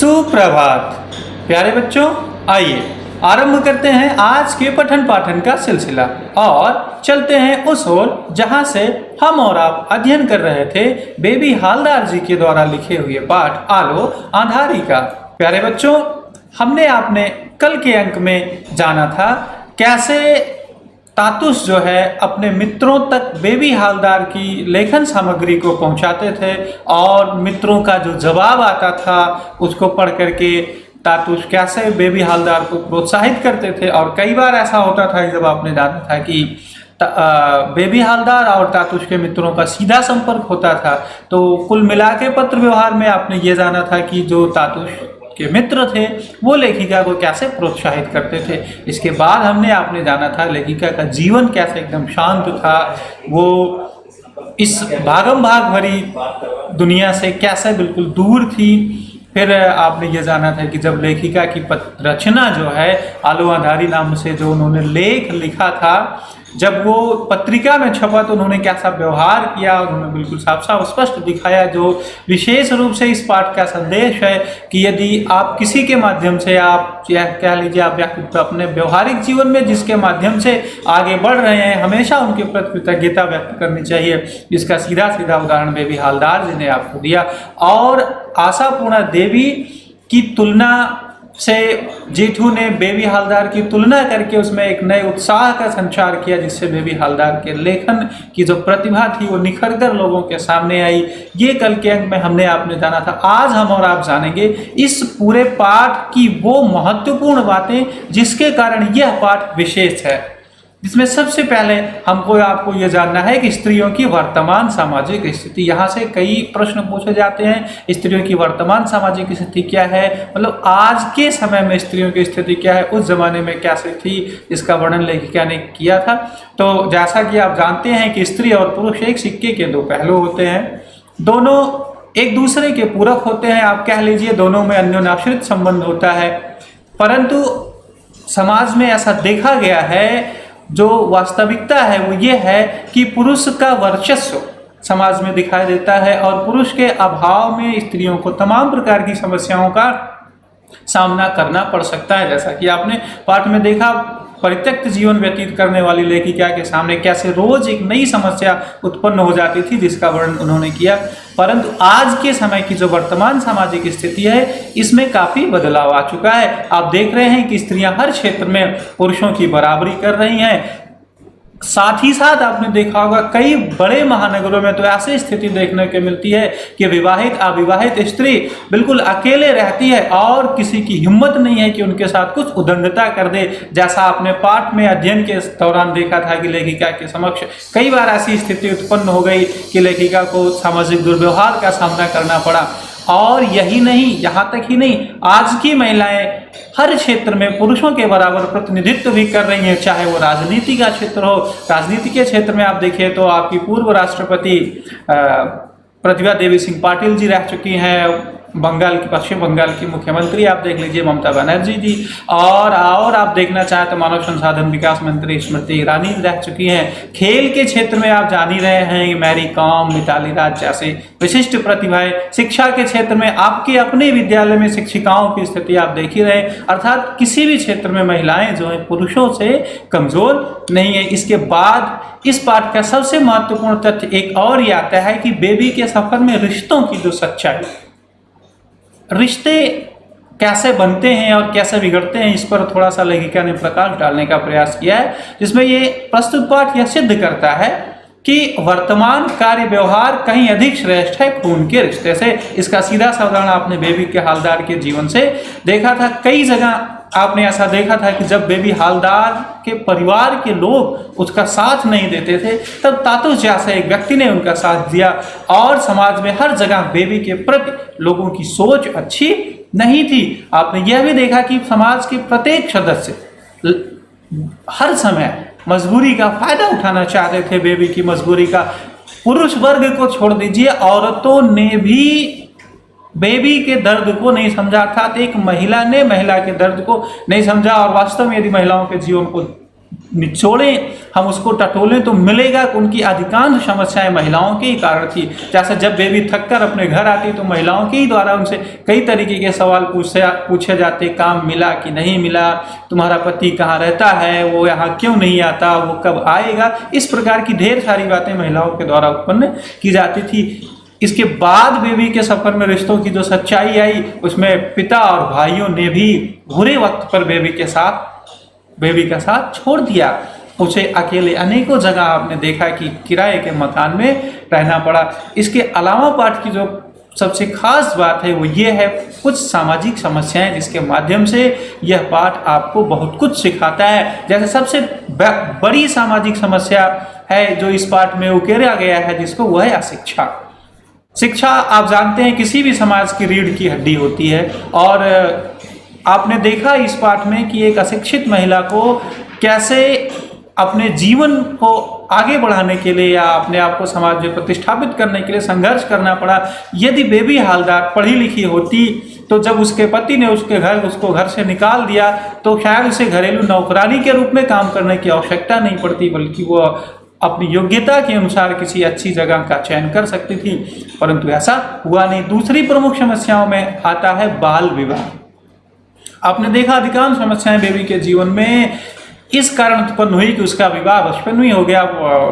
सुप्रभात प्यारे बच्चों, आइए आरंभ करते हैं आज के पठन पाठन का सिलसिला और चलते हैं उस ओर जहां से हम और आप अध्ययन कर रहे थे बेबी हालदार जी के द्वारा लिखे हुए पाठ आलो आंधारी का। प्यारे बच्चों, हमने आपने कल के अंक में जाना था कैसे तातुस जो है अपने मित्रों तक बेबी हालदार की लेखन सामग्री को पहुंचाते थे और मित्रों का जो जवाब आता था उसको पढ़ करके तातुस कैसे बेबी हालदार को प्रोत्साहित करते थे। और कई बार ऐसा होता था जब आपने जाना था कि बेबी हालदार और तातुस के मित्रों का सीधा संपर्क होता था, तो कुल मिला के पत्र व्यवहार में आपने ये जाना था कि जो तातुस के मित्र थे वो लेखिका को कैसे प्रोत्साहित करते थे। इसके बाद हमने आपने जाना था लेखिका का जीवन कैसे एकदम शांत था, वो इस भागम भाग भरी दुनिया से कैसे बिल्कुल दूर थी। फिर आपने ये जाना था कि जब लेखिका की रचना जो है आलो आंधारी नाम से जो उन्होंने लेख लिखा था, जब वो पत्रिका में छपा तो उन्होंने कैसा व्यवहार किया, उन्होंने बिल्कुल साफ साफ स्पष्ट दिखाया। जो विशेष रूप से इस पाठ का संदेश है कि यदि आप किसी के माध्यम से आप कह लीजिए आप अपने व्यवहारिक जीवन में जिसके माध्यम से आगे बढ़ रहे हैं, हमेशा उनके प्रति कृतज्ञता व्यक्त करनी चाहिए। इसका सीधा सीधा उदाहरण बेबी हालदार जी ने आपको दिया। और आशापूर्णा देवी की तुलना से जेठू ने बेबी हालदार की तुलना करके उसमें एक नए उत्साह का संचार किया, जिससे बेबी हालदार के लेखन की जो प्रतिभा थी वो निखर कर लोगों के सामने आई। ये कल के अंक में हमने आपने जाना था। आज हम और आप जानेंगे इस पूरे पाठ की वो महत्वपूर्ण बातें जिसके कारण यह पाठ विशेष है। जिसमें सबसे पहले हमको आपको ये जानना है कि स्त्रियों की वर्तमान सामाजिक स्थिति। यहाँ से कई प्रश्न पूछे जाते हैं। स्त्रियों की वर्तमान सामाजिक स्थिति क्या है, मतलब आज के समय में स्त्रियों की स्थिति क्या है, उस जमाने में कैसे थी, इसका वर्णन लेखिका ने किया था। तो जैसा कि आप जानते हैं कि स्त्री और पुरुष एक सिक्के के दो पहलू होते हैं, दोनों एक दूसरे के पूरक होते हैं। आप कह लीजिए दोनों में अन्योन्याश्रित संबंध होता है, परंतु समाज में ऐसा देखा गया है, जो वास्तविकता है वो ये है कि पुरुष का वर्चस्व समाज में दिखाई देता है और पुरुष के अभाव में स्त्रियों को तमाम प्रकार की समस्याओं का सामना करना पड़ सकता है। जैसा कि आपने पाठ में देखा, परित्यक्त जीवन व्यतीत करने वाली लेखिका के सामने कैसे रोज एक नई समस्या उत्पन्न हो जाती थी, जिसका वर्णन उन्होंने किया। परंतु आज के समय की जो वर्तमान सामाजिक स्थिति है, इसमें काफी बदलाव आ चुका है। आप देख रहे हैं कि स्त्रियां हर क्षेत्र में पुरुषों की बराबरी कर रही हैं। साथ ही साथ आपने देखा होगा कई बड़े महानगरों में तो ऐसी स्थिति देखने को मिलती है कि विवाहित अविवाहित स्त्री बिल्कुल अकेले रहती है और किसी की हिम्मत नहीं है कि उनके साथ कुछ उद्दंडता कर दे। जैसा आपने पाठ में अध्ययन के दौरान देखा था कि लेखिका के समक्ष कई बार ऐसी स्थिति उत्पन्न हो गई कि लेखिका को सामाजिक दुर्व्यवहार का सामना करना पड़ा। और यही नहीं, यहाँ तक ही नहीं, आज की महिलाएं हर क्षेत्र में पुरुषों के बराबर प्रतिनिधित्व भी कर रही हैं, चाहे वो राजनीति का क्षेत्र हो। राजनीति के क्षेत्र में आप देखिए तो आपकी पूर्व राष्ट्रपति प्रतिभा देवी सिंह पाटिल जी रह चुकी हैं, बंगाल की पश्चिम बंगाल की मुख्यमंत्री आप देख लीजिए ममता बनर्जी जी, और आप देखना चाहें तो मानव संसाधन विकास मंत्री स्मृति ईरानी रह चुकी हैं। खेल के क्षेत्र में आप जान ही रहे हैं मैरी कॉम, मिताली राज जैसे विशिष्ट प्रतिभाएं। शिक्षा के क्षेत्र में आपके अपने विद्यालय में शिक्षिकाओं की स्थिति आप देख ही रहे, अर्थात किसी भी क्षेत्र में महिलाएं जो है पुरुषों से कमजोर नहीं है। इसके बाद इस पाठ का सबसे महत्वपूर्ण तथ्य एक और ये आता है कि बेबी के सफर में रिश्तों की जो सच्चाई, रिश्ते कैसे बनते हैं और कैसे बिगड़ते हैं, इस पर थोड़ा सा लेखिका ने प्रकाश डालने का प्रयास किया है। जिसमें ये प्रस्तुत पाठ यह सिद्ध करता है कि वर्तमान कार्य व्यवहार कहीं अधिक श्रेष्ठ है खून के रिश्ते से। इसका सीधा सा उदाहरण आपने बेबी के हालदार के जीवन से देखा था। कई जगह आपने ऐसा देखा था कि जब बेबी हालदार के परिवार के लोग उसका साथ नहीं देते थे, तब तातुस जैसे एक व्यक्ति ने उनका साथ दिया और समाज में हर जगह बेबी के प्रति लोगों की सोच अच्छी नहीं थी। आपने यह भी देखा कि समाज के प्रत्येक सदस्य हर समय मजबूरी का फायदा उठाना चाहते थे, बेबी की मजबूरी का। पुरुष वर्ग को छोड़ दीजिए, औरतों ने भी बेबी के दर्द को नहीं समझा, अर्थात एक महिला ने महिला के दर्द को नहीं समझा। और वास्तव में यदि महिलाओं के जीवन को निचोड़ें, हम उसको टटोलें तो मिलेगा कि उनकी अधिकांश समस्याएं महिलाओं के ही कारण थी। जैसे जब बेबी थक कर अपने घर आती तो महिलाओं के ही द्वारा उनसे कई तरीके के सवाल पूछे जाते, काम मिला कि नहीं मिला, तुम्हारा पति कहाँ रहता है, वो यहाँ क्यों नहीं आता, वो कब आएगा, इस प्रकार की ढेर सारी बातें महिलाओं के द्वारा उत्पन्न की जाती थी। इसके बाद बेबी के सफर में रिश्तों की जो सच्चाई आई, उसमें पिता और भाइयों ने भी बुरे वक्त पर बेबी का साथ छोड़ दिया। उसे अकेले अनेकों जगह आपने देखा कि किराए के मकान में रहना पड़ा। इसके अलावा पाठ की जो सबसे खास बात है वो ये है कुछ सामाजिक समस्याएं, जिसके माध्यम से यह पाठ आपको बहुत कुछ सिखाता है। जैसे सबसे बड़ी सामाजिक समस्या है जो इस पाठ में उकेरा गया है, जिसको वह है अशिक्षा। शिक्षा आप जानते हैं किसी भी समाज की रीढ़ की हड्डी होती है, और आपने देखा इस पाठ में कि एक अशिक्षित महिला को कैसे अपने जीवन को आगे बढ़ाने के लिए या अपने आप को समाज में प्रतिष्ठापित करने के लिए संघर्ष करना पड़ा। यदि बेबी हालदार पढ़ी लिखी होती तो जब उसके पति ने उसको घर से निकाल दिया तो शायद उसे घरेलू नौकरानी के रूप में काम करने की आवश्यकता नहीं पड़ती, बल्कि वो अपनी योग्यता के अनुसार किसी अच्छी जगह का चयन कर सकती थी, परंतु ऐसा हुआ नहीं। दूसरी प्रमुख समस्याओं में आता है बाल विवाह। आपने देखा अधिकांश समस्याएं बेबी के जीवन में इस कारण उत्पन्न हुई कि उसका विवाह बचपन में हो गया।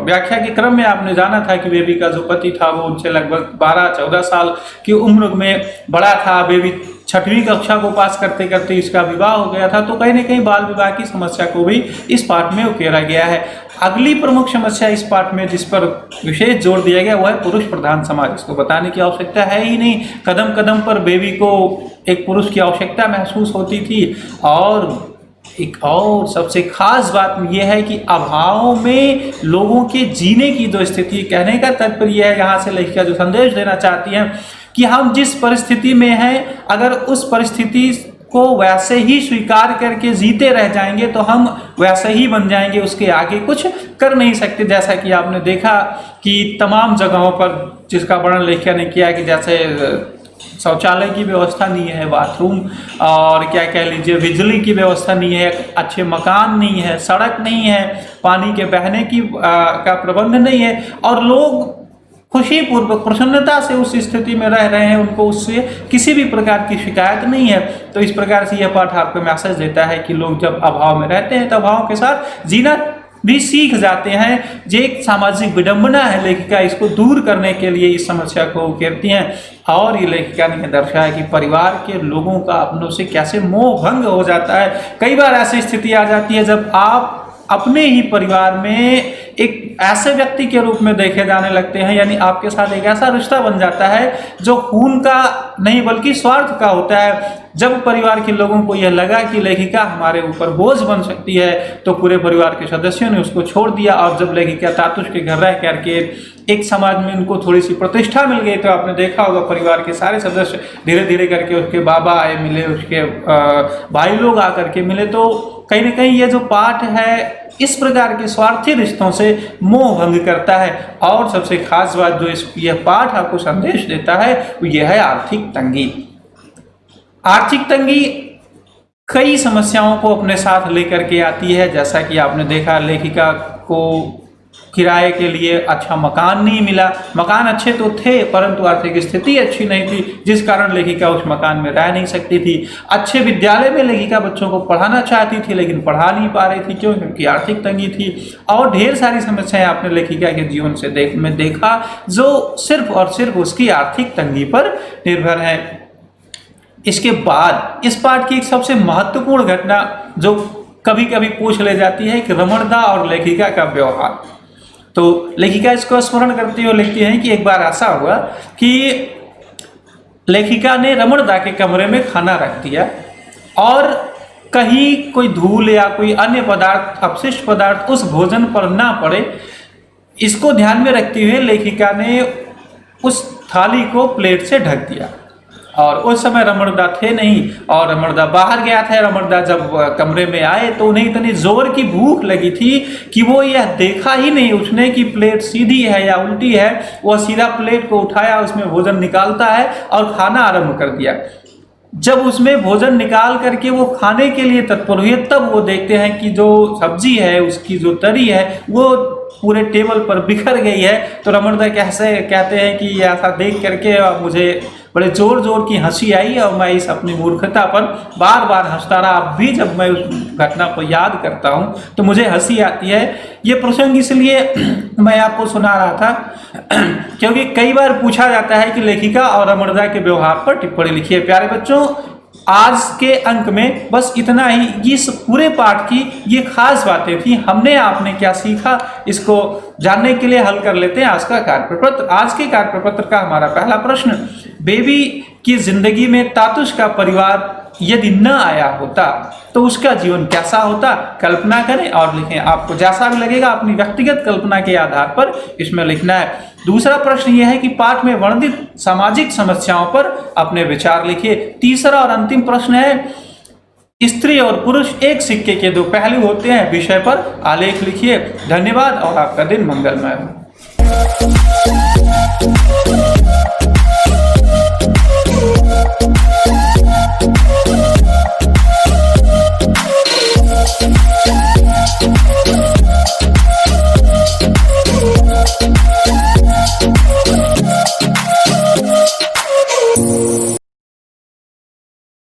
व्याख्या के क्रम में आपने जाना था कि बेबी का जो पति था वो उनसे लगभग 12-14 साल की उम्र में बड़ा था। बेबी 6वीं कक्षा को पास करते करते इसका विवाह हो गया था। तो कहीं न कहीं बाल विवाह की समस्या को भी इस पाठ में उकेरा गया है। अगली प्रमुख समस्या इस पाठ में जिस पर विशेष जोर दिया गया वह है पुरुष प्रधान समाज। इसको बताने की आवश्यकता है ही नहीं, कदम कदम पर बेबी को एक पुरुष की आवश्यकता महसूस होती थी। और एक और सबसे खास बात यह है कि अभाव में लोगों के जीने की जो स्थिति, कहने का तात्पर्य यह है, यहाँ से लेखिका जो संदेश देना चाहती हैं कि हम जिस परिस्थिति में हैं, अगर उस परिस्थिति को वैसे ही स्वीकार करके जीते रह जाएंगे तो हम वैसे ही बन जाएंगे, उसके आगे कुछ कर नहीं सकते। जैसा कि आपने देखा कि तमाम जगहों पर जिसका वर्णन लेखिका ने किया कि जैसे शौचालय की व्यवस्था नहीं है, बाथरूम और क्या कह लीजिए बिजली की व्यवस्था नहीं है, अच्छे मकान नहीं है, सड़क नहीं है, पानी के बहने की का प्रबंध नहीं है, और लोग खुशीपूर्वक प्रसन्नता से उस स्थिति में रह रहे हैं, उनको उससे किसी भी प्रकार की शिकायत नहीं है। तो इस प्रकार से यह पाठ आपको मैसेज देता है कि लोग जब अभाव में रहते हैं तो अभाव के साथ जीना भी सीख जाते हैं। जो एक सामाजिक विडंबना है, लेखिका इसको दूर करने के लिए इस समस्या को उकेरती हैं। और ये लेखिका ने दर्शाया कि परिवार के लोगों का अपनों से कैसे मोह भंग हो जाता है। कई बार ऐसी स्थिति आ जाती है जब आप अपने ही परिवार में एक ऐसे व्यक्ति के रूप में देखे जाने लगते हैं, यानी आपके साथ एक ऐसा रिश्ता बन जाता है जो खून का नहीं बल्कि स्वार्थ का होता है। जब परिवार के लोगों को यह लगा कि लेखिका हमारे ऊपर बोझ बन सकती है तो पूरे परिवार के सदस्यों ने उसको छोड़ दिया। और जब लेखिका तातुश के घर रह करके एक समाज में उनको थोड़ी सी प्रतिष्ठा मिल गई तो आपने देखा होगा परिवार के सारे सदस्य धीरे धीरे करके उसके बाबा आए मिले, उसके भाई लोग आकर के मिले। तो कहीं ना कहीं ये जो पाठ है इस प्रकार के स्वार्थी रिश्तों से मोह भंग करता है। और सबसे खास बात जो यह पाठ आपको संदेश देता है वो यह है आर्थिक तंगी। आर्थिक तंगी कई समस्याओं को अपने साथ लेकर के आती है। जैसा कि आपने देखा लेखिका को किराए के लिए अच्छा मकान नहीं मिला। मकान अच्छे तो थे परंतु आर्थिक स्थिति अच्छी नहीं थी, जिस कारण लेखिका उस मकान में रह नहीं सकती थी। अच्छे विद्यालय में लेखिका बच्चों को पढ़ाना चाहती थी लेकिन पढ़ा नहीं पा रही थी, क्यों? क्योंकि आर्थिक तंगी थी। और ढेर सारी समस्याएं आपने लेखिका के जीवन से देखा जो सिर्फ और सिर्फ उसकी आर्थिक तंगी पर निर्भर है। इसके बाद इस पाठ की एक सबसे महत्वपूर्ण घटना जो कभी कभी पूछ ले जाती है कि रमणदा और लेखिका का व्यवहार। तो लेखिका इसको स्मरण करती हुए लिखती हैं कि एक बार ऐसा हुआ कि लेखिका ने रमणदा के कमरे में खाना रख दिया और कहीं कोई धूल या कोई अन्य पदार्थ, अपशिष्ट पदार्थ उस भोजन पर ना पड़े, इसको ध्यान में रखते हुए लेखिका ने उस थाली को प्लेट से ढक दिया। और उस समय रमणदा थे नहीं और रमणदा बाहर गया था। रमणदा जब कमरे में आए तो उन्हें इतनी जोर की भूख लगी थी कि वो यह देखा ही नहीं उसने कि प्लेट सीधी है या उल्टी है। वह सीधा प्लेट को उठाया, उसमें भोजन निकालता है और खाना आरंभ कर दिया। जब उसमें भोजन निकाल करके वो खाने के लिए तत्पर हुए, तब वो देखते हैं कि जो सब्जी है, उसकी जो तरी है, वो पूरे टेबल पर बिखर गई है। तो रमणदय कैसे कहते हैं कि ऐसा देख करके मुझे बड़े जोर जोर की हंसी आई और मैं इस अपनी मूर्खता पर बार बार हंसता रहा। अब भी जब मैं उस घटना को याद करता हूँ तो मुझे हंसी आती है। ये प्रसंग इसलिए मैं आपको सुना रहा था क्योंकि कई बार पूछा जाता है कि लेखिका और रमणदय के व्यवहार पर टिप्पणी लिखिए। प्यारे बच्चों, आज के अंक में बस इतना ही। इस पूरे पाठ की ये खास बातें थी। हमने आपने क्या सीखा, इसको जानने के लिए हल कर लेते हैं आज का कार्यप्रपत्र। आज के कार्यप्रपत्र का हमारा पहला प्रश्न, बेबी की जिंदगी में तातुश का परिवार यदि न आया होता तो उसका जीवन कैसा होता? कल्पना करें और लिखें। आपको जैसा भी लगेगा अपनी व्यक्तिगत कल्पना के आधार पर इसमें लिखना है। दूसरा प्रश्न यह है कि पाठ में वर्णित सामाजिक समस्याओं पर अपने विचार लिखिए। तीसरा और अंतिम प्रश्न है, स्त्री और पुरुष एक सिक्के के दो पहलू होते हैं विषय पर आलेख लिखिए। धन्यवाद और आपका दिन मंगलमय हो।